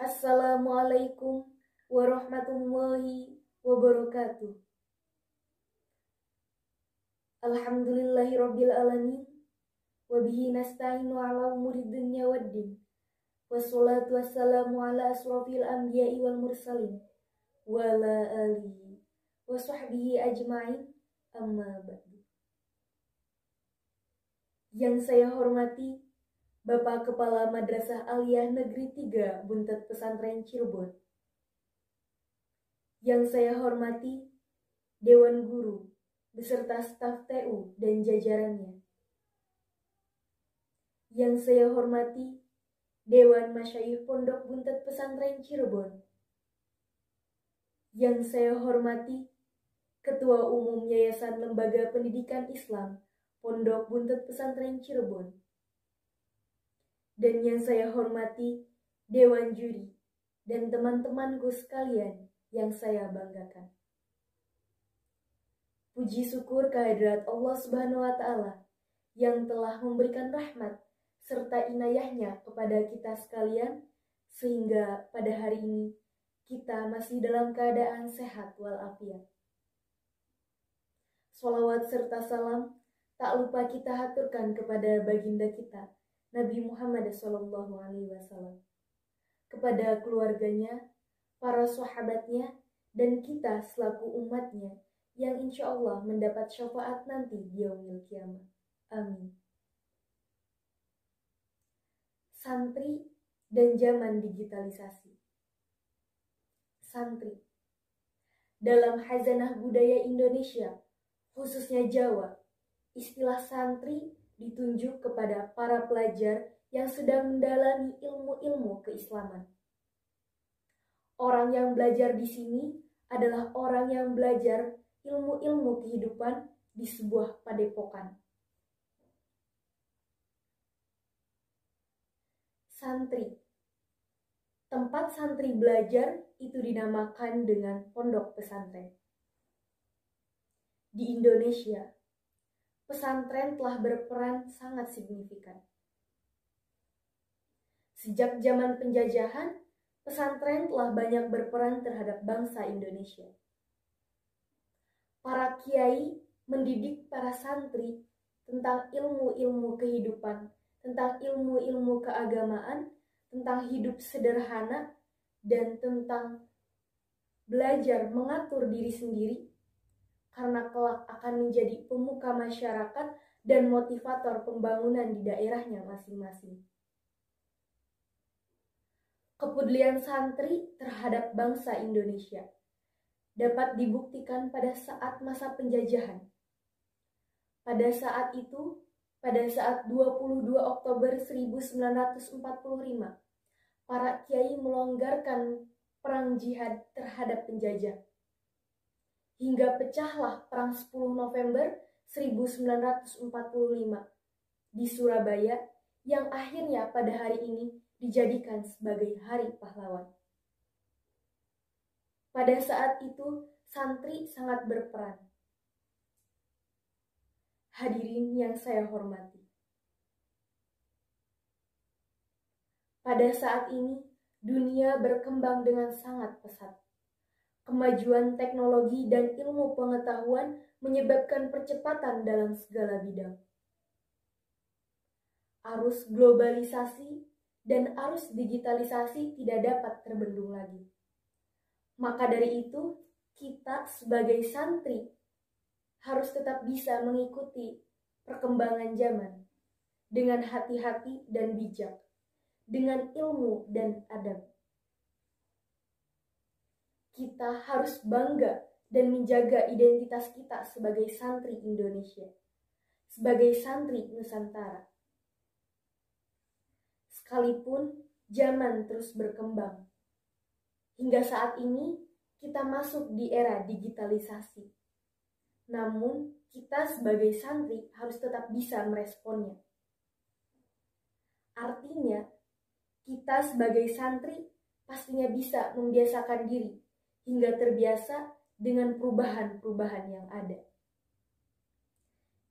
Assalamualaikum warahmatullahi wabarakatuh. Alhamdulillahirabbil alamin wa bihi nasta'inu ala umuri dunya waddin. Wassalatu wassalamu ala asrofil anbiya'i wal mursalin wa ala alihi wa sahbihi ajma'in, amma ba'du. Yang saya hormati Bapak Kepala Madrasah Aliyah Negeri 3 Buntet Pesantren Cirebon. Yang saya hormati Dewan Guru beserta staf TU dan jajarannya. Yang saya hormati Dewan Masyayikh Pondok Buntet Pesantren Cirebon. Yang saya hormati Ketua Umum Yayasan Lembaga Pendidikan Islam Pondok Buntet Pesantren Cirebon. Dan yang saya hormati Dewan Juri dan teman-temanku sekalian yang saya banggakan. Puji syukur kehadirat Allah Subhanahu wa Ta'ala yang telah memberikan rahmat serta inayahnya kepada kita sekalian, sehingga pada hari ini kita masih dalam keadaan sehat walafiat. Sholawat serta salam tak lupa kita haturkan kepada baginda kita Nabi Muhammad SAW, kepada keluarganya, para sahabatnya, dan kita selaku umatnya yang insya Allah mendapat syafaat nanti di yaumil qiyamah. Amin. Santri dan zaman digitalisasi. Santri. Dalam khazanah budaya Indonesia, khususnya Jawa, istilah santri ditunjuk kepada para pelajar yang sedang mendalami ilmu-ilmu keislaman. Orang yang belajar di sini adalah orang yang belajar ilmu-ilmu kehidupan di sebuah padepokan. Santri. Tempat santri belajar itu dinamakan dengan pondok pesantren. Di Indonesia, pesantren telah berperan sangat signifikan. Sejak zaman penjajahan, pesantren telah banyak berperan terhadap bangsa Indonesia. Para kiai mendidik para santri tentang ilmu-ilmu kehidupan, tentang ilmu-ilmu keagamaan, tentang hidup sederhana, dan tentang belajar mengatur diri sendiri, karena kelak akan menjadi pemuka masyarakat dan motivator pembangunan di daerahnya masing-masing. Kepedulian santri terhadap bangsa Indonesia dapat dibuktikan pada saat masa penjajahan. Pada saat itu, pada saat 22 Oktober 1945, para kiai melonggarkan perang jihad terhadap penjajah. Hingga pecahlah perang 10 November 1945 di Surabaya, yang akhirnya pada hari ini dijadikan sebagai Hari Pahlawan. Pada saat itu, santri sangat berperan. Hadirin yang saya hormati. Pada saat ini, dunia berkembang dengan sangat pesat. Kemajuan teknologi dan ilmu pengetahuan menyebabkan percepatan dalam segala bidang. Arus globalisasi dan arus digitalisasi tidak dapat terbendung lagi. Maka dari itu, kita sebagai santri harus tetap bisa mengikuti perkembangan zaman dengan hati-hati dan bijak, dengan ilmu dan adab. Kita harus bangga dan menjaga identitas kita sebagai santri Indonesia, sebagai santri Nusantara. Sekalipun zaman terus berkembang, hingga saat ini kita masuk di era digitalisasi. Namun, kita sebagai santri harus tetap bisa meresponnya. Artinya, kita sebagai santri pastinya bisa membiasakan diri hingga terbiasa dengan perubahan-perubahan yang ada.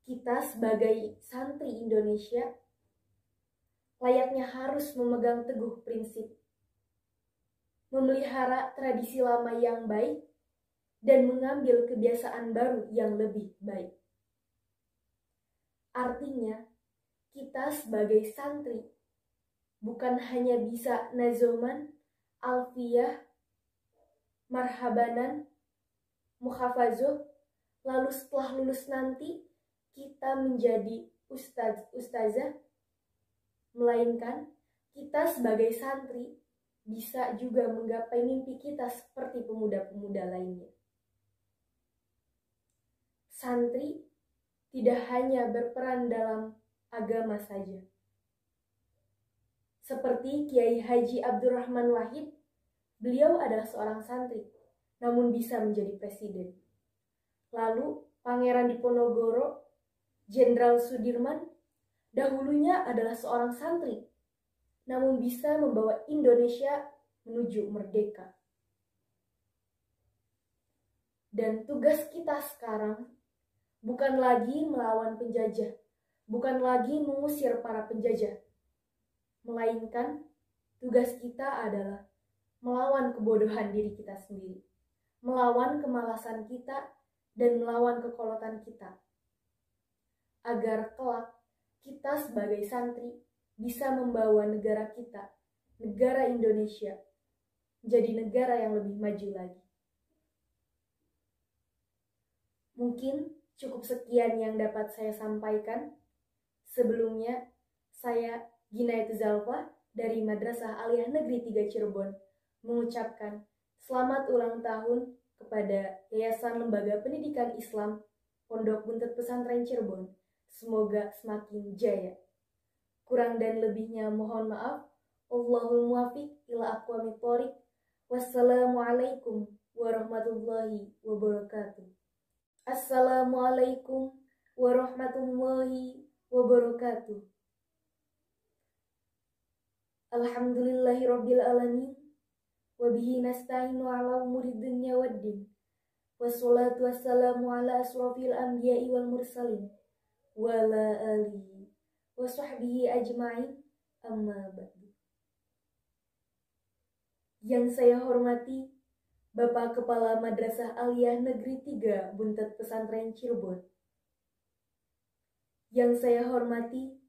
Kita sebagai santri Indonesia layaknya harus memegang teguh prinsip memelihara tradisi lama yang baik, dan mengambil kebiasaan baru yang lebih baik. Artinya, kita sebagai santri bukan hanya bisa nazoman, alfiyah, marhabanan, muhafazoh, lalu setelah lulus nanti kita menjadi ustazah, melainkan kita sebagai santri bisa juga menggapai mimpi kita seperti pemuda-pemuda lainnya. Santri tidak hanya berperan dalam agama saja. Seperti Kiai Haji Abdurrahman Wahid, beliau adalah seorang santri, namun bisa menjadi presiden. Lalu Pangeran Diponegoro, Jenderal Sudirman, dahulunya adalah seorang santri, namun bisa membawa Indonesia menuju merdeka. Dan tugas kita sekarang bukan lagi melawan penjajah, bukan lagi mengusir para penjajah, melainkan tugas kita adalah melawan kebodohan diri kita sendiri, melawan kemalasan kita, dan melawan kekolotan kita, agar kelak kita sebagai santri bisa membawa negara kita, negara Indonesia, menjadi negara yang lebih maju lagi. Mungkin cukup sekian yang dapat saya sampaikan. Sebelumnya, saya Ginayat Zalfa dari Madrasah Aliyah Negeri 3 Cirebon mengucapkan selamat ulang tahun kepada Yayasan Lembaga Pendidikan Islam Pondok Buntut Pesantren Cirebon. Semoga semakin jaya. Kurang dan lebihnya mohon maaf. Allahul muwafiq ila aqwamit thoriq. Wassalamualaikum warahmatullahi wabarakatuh. Assalamualaikum warahmatullahi wabarakatuh. Alhamdulillahirabbil alamin. Wabihi nasta'inu ala umuri dunya waddin. Wassalatu wassalamu ala asrafil anbiya'i wal mursalin wa ala alihi wa sahbihi ajma'in, amma ba'du. Yang saya hormati Bapak Kepala Madrasah Aliyah Negeri 3 Buntut Pesantren Cirebon. Yang saya hormati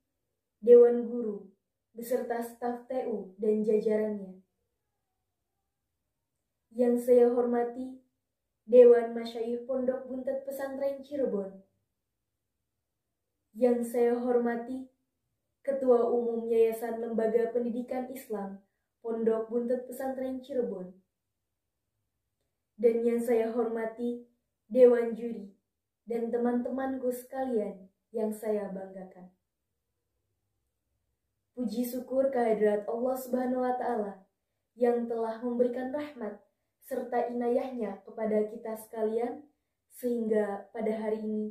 Dewan Guru beserta staf TU dan jajarannya. Yang saya hormati Dewan Masyayikh Pondok Buntut Pesantren Cirebon. Yang saya hormati Ketua Umum Yayasan Lembaga Pendidikan Islam Pondok Buntut Pesantren Cirebon. Dan yang saya hormati Dewan Juri dan teman-temanku sekalian yang saya banggakan. Puji syukur kehadirat Allah Subhanahu wa Ta'ala yang telah memberikan rahmat serta inayahnya kepada kita sekalian, sehingga pada hari ini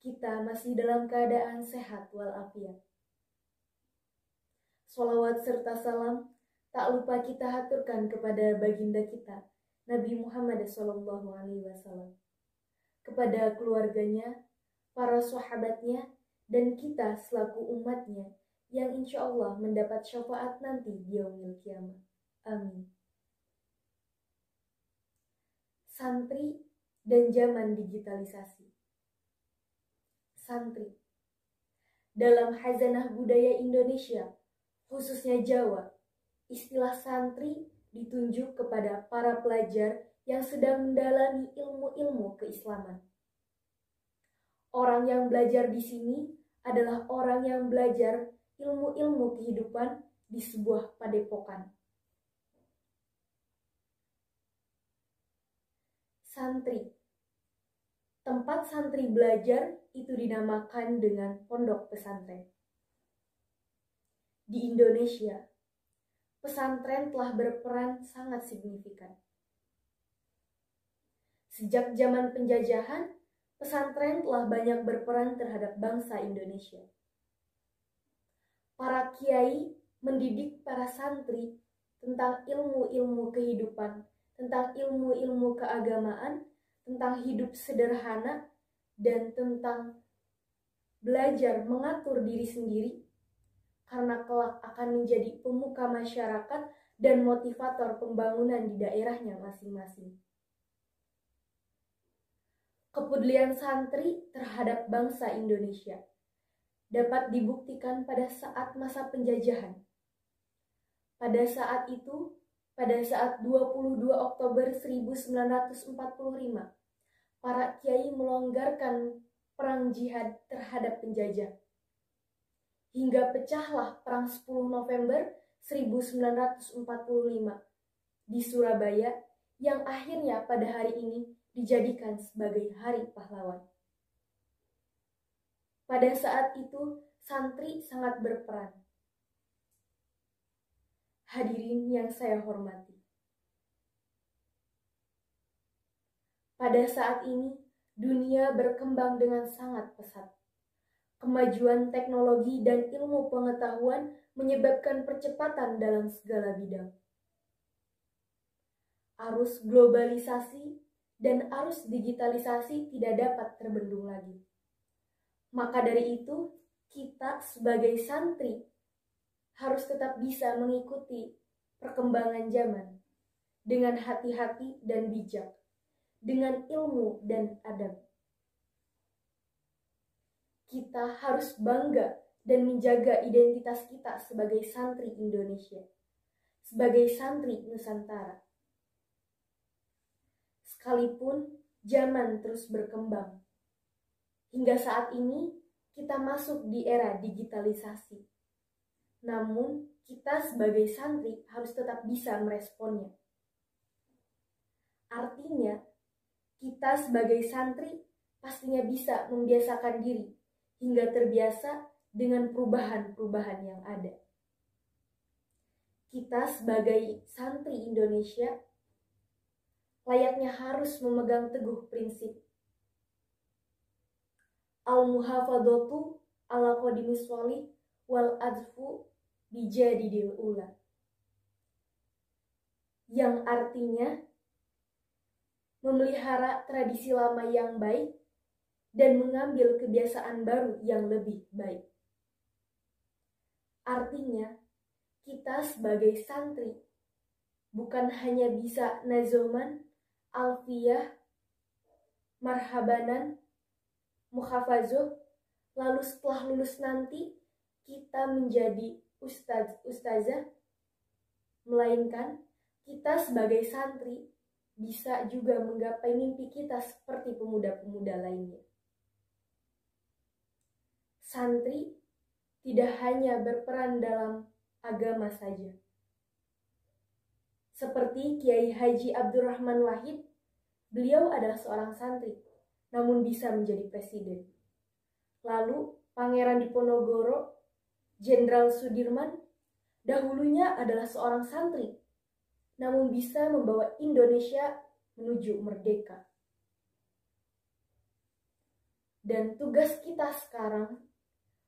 kita masih dalam keadaan sehat walafiat. Sholawat serta salam tak lupa kita haturkan kepada baginda kita, Nabi Muhammad SAW, kepada keluarganya, para sahabatnya, dan kita selaku umatnya yang insya Allah mendapat syafaat nanti di yaumil qiyamah. Amin. Santri dan zaman digitalisasi. Santri. Dalam khazanah budaya Indonesia, khususnya Jawa, istilah santri ditunjuk kepada para pelajar yang sedang mendalami ilmu-ilmu keislaman. Orang yang belajar di sini adalah orang yang belajar ilmu-ilmu kehidupan di sebuah padepokan. Santri. Tempat santri belajar itu dinamakan dengan pondok pesantren. Di Indonesia, pesantren telah berperan sangat signifikan. Sejak zaman penjajahan, pesantren telah banyak berperan terhadap bangsa Indonesia. Para kiai mendidik para santri tentang ilmu-ilmu kehidupan, tentang ilmu-ilmu keagamaan, tentang hidup sederhana, dan tentang belajar mengatur diri sendiri, karena kelak akan menjadi pemuka masyarakat dan motivator pembangunan di daerahnya masing-masing. Kepedulian santri terhadap bangsa Indonesia dapat dibuktikan pada saat masa penjajahan. Pada saat itu, pada saat 22 Oktober 1945, para kiai melonggarkan perang jihad terhadap penjajah. Hingga pecahlah perang 10 November 1945 di Surabaya yang akhirnya pada hari ini dijadikan sebagai Hari Pahlawan. Pada saat itu, santri sangat berperan. Hadirin yang saya hormati. Pada saat ini, dunia berkembang dengan sangat pesat. Kemajuan teknologi dan ilmu pengetahuan menyebabkan percepatan dalam segala bidang. Arus globalisasi dan arus digitalisasi tidak dapat terbendung lagi. Maka dari itu, kita sebagai santri harus tetap bisa mengikuti perkembangan zaman dengan hati-hati dan bijak, dengan ilmu dan adab. Kita harus bangga dan menjaga identitas kita sebagai santri Indonesia, sebagai santri Nusantara. Sekalipun zaman terus berkembang, hingga saat ini kita masuk di era digitalisasi. Namun, kita sebagai santri harus tetap bisa meresponnya. Artinya, kita sebagai santri pastinya bisa membiasakan diri hingga terbiasa dengan perubahan-perubahan yang ada. Kita sebagai santri Indonesia layaknya harus memegang teguh prinsip al-muhafadzatu ala qadimis sholih wal adfu bijadidil ula, yang artinya memelihara tradisi lama yang baik dan mengambil kebiasaan baru yang lebih baik. Artinya, kita sebagai santri bukan hanya bisa nazoman, alfiyah, marhabanan, muhafazoh, lalu setelah lulus nanti kita menjadi ustazah, melainkan kita sebagai santri bisa juga menggapai mimpi kita seperti pemuda-pemuda lainnya. Santri tidak hanya berperan dalam agama saja. Seperti Kiai Haji Abdurrahman Wahid, beliau adalah seorang santri, namun bisa menjadi presiden. Lalu Pangeran Diponegoro, Jenderal Sudirman, dahulunya adalah seorang santri, namun bisa membawa Indonesia menuju merdeka. Dan tugas kita sekarang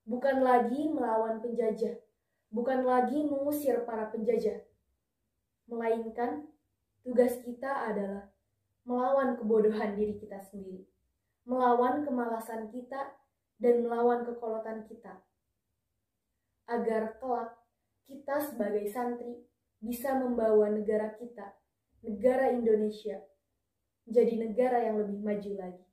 bukan lagi melawan penjajah, bukan lagi mengusir para penjajah, melainkan tugas kita adalah melawan kebodohan diri kita sendiri, melawan kemalasan kita, dan melawan kekolotan kita, agar kelak kita sebagai santri bisa membawa negara kita, negara Indonesia, menjadi negara yang lebih maju lagi.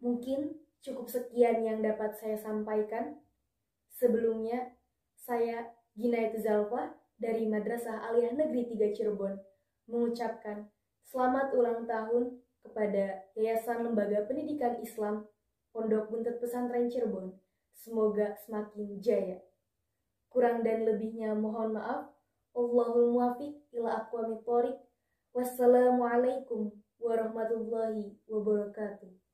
Mungkin cukup sekian yang dapat saya sampaikan. Sebelumnya, saya Ginayat Zalfa dari Madrasah Aliyah Negeri 3 Cirebon mengucapkan selamat ulang tahun kepada Yayasan Lembaga Pendidikan Islam Pondok Buntut Pesantren Cirebon. Semoga semakin jaya. Kurang dan lebihnya mohon maaf. Allahul muwafiq ila aqwamit thoriq. Wassalamualaikum warahmatullahi wabarakatuh.